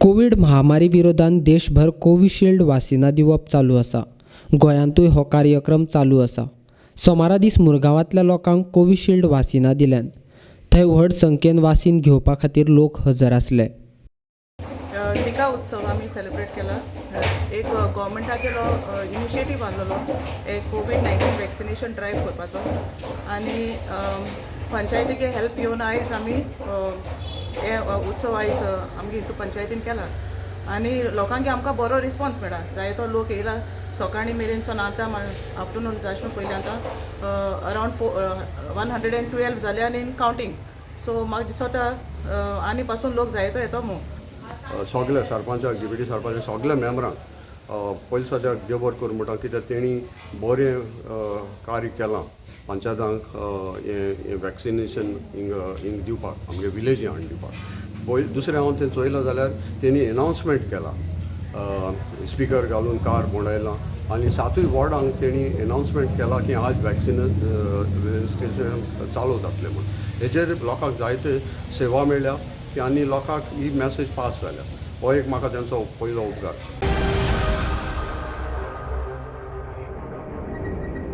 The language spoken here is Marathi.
कोविड महामारी विरोधात देशभर कोविशिल्ड वासिनां दिवप चालू आसा. गोंयांतूय हो कार्यक्रम चालू आसा. सोमारा दीस मुरगांवांतल्या लोकांक कोविशिल्ड वासिनां दिल्यान. थंय व्हड संख्येन वासीन घेवपा खातीर लोक हजर आसले. टिका उत्सव आम्ही सेलिब्रेट केला. एक गव्हर्मेंटाचो इनिशिएटीव आसलो एक कोविड-19 वॅक्सिनेशन ड्रायव्ह करपाचो आनी पंचायतीक हेल्प घेवन आयज आमी हे उत्सव आयज आमगे हितू पंचायतीन केला आनी लोकांक आमकां बरो रिस्पॉन्स मेळ्ळा. जायतो लोक येयला सकाळी मेरेनसून आतां आफ्टरनून जायसून पयलीं आतां अरावंड 112 जाले आनी इन कावंटींग. सो म्हाका दिसता आनी पासून लोक जायतो येतो मू. सगळे सरपंचाक डिप्युटी सरपंच सगळ्या मेंबरांक पयलीं सद्याक देव बरें करूं म्हणटा कित्याक तेणी बरें कार्य केलां पंचायतांक हें वॅक्सिनेशन हिंग दिवपाक आमगे विलेजी हाडून दिवपाक. पयलीं दुसरें हांव तें चोयलां जाल्यार तेणी अनावन्समेंट केला स्पिकर घालून कार बोंडायलां आनी 7 वॉर्डांक तेणी अनावन्समेंट केला की आज वॅक्सिनेशन चालू जातलें म्हूण. हेचेर लोकांक जायते सेवा मेळ्ळ्या की आनी लोकांक ही मॅसेज पास जाल्या. हो एक म्हाका तेंचो पयलो उपकार.